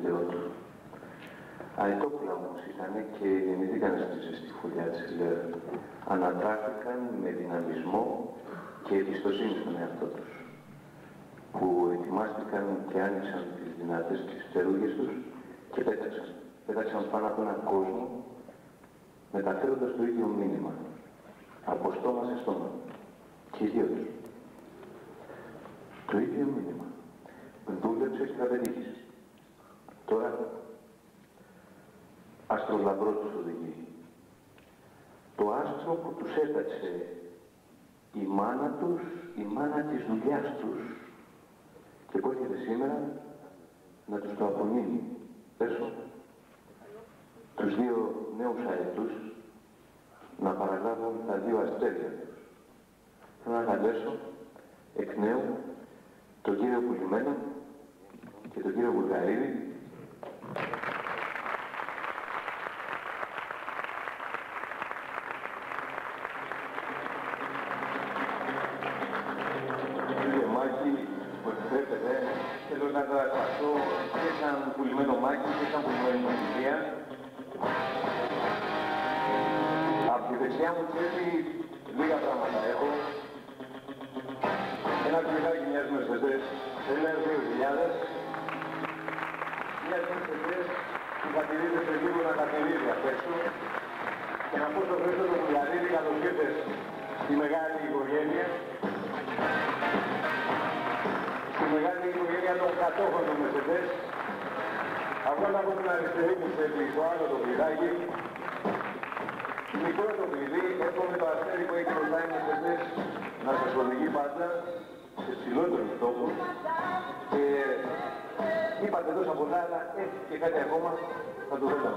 βίντεο του. Αετόπλα όμως ήταν και γεννηθήκαν στη ζεστή φωλιά της Χιλέρ. Ανατάχθηκαν με δυναμισμό και εμπιστοσύνη στον εαυτό τους, που ετοιμάστηκαν και άνοιξαν τις δυνατές τις φτερούγες τους και πέταξαν. Πέταξαν πάνω από έναν κόσμο, μεταφέροντας το ίδιο μήνυμα, από στόμα σε στόμα, και οι δύο τους. Το ίδιο μήνυμα. Δούλεψε και θα πετύχεις. Τώρα, αστρολαμπρός τους οδηγεί. Το άστρο που τους έταξε η μάνα τους, η μάνα της δουλειάς τους, και που έρχεται σήμερα να τους το απομείνει. Πέσω τους δύο νέους αετούς να παραλάβουν τα δύο αστέρια τους. Θέλω να καλέσω εκ νέου τον κύριο Πουλημένο και τον κύριο Βουλγαρίδη θέλω να κατασταθώ και σαν πουλημένο Μάκη και σαν πουλημένη Μαγγελία. Από τη δεξιά μου τσέπη λίγα πράγματα έχω. Ένα κουβιδάκι μιας Mercedes, ένας 2000, μιας Mercedes που πατηρείται σε λίγο να κατηρίζει απ' έξω και να πω στο Χρήστο τον Βουλγαρίδη καλώς ήρθες στη μεγάλη οικογένεια. Στη μεγάλη οικογένεια των κατόχων των Mercedes. Αυτό από την αριστερή μου τσέπη, το άλλο το κλειδάκι. Μικρό το κλειδί, εύχομαι το αστέρι που έχει μπροστά οι Mercedes να σας οδηγεί πάντα σε ψηλότερους στόχους. Και είπατε τόσα πολλά, αλλά έχει και κάτι ακόμα, θα το δούμε.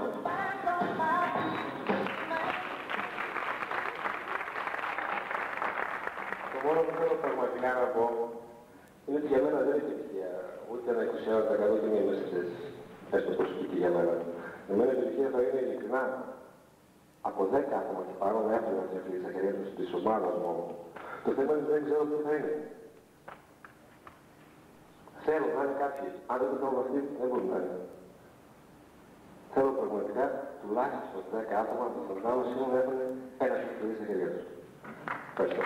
Το μόνο που θέλω πραγματικά να πω είναι ότι για μένα δεν είναι επιτυχία ούτε ένα 20% και μία Mercedes, έστω προσωπική για μένα. Για μένα η επιτυχία θα είναι ειλικρινά από 10 άτομα και πάνω να έχουν αυτή στα χέρια τους της ομάδας μόνο. Το θέμα είναι ότι δεν ξέρω τι θα είναι. Θέλω να είναι κάποιοι, αν δεν το θέλουν αυτοί, δεν μπορούν να είναι. Θέλω πραγματικά τουλάχιστον 10 άτομα από τον οργάνωση να έχουν ένα στα χέρια τους. Ευχαριστώ.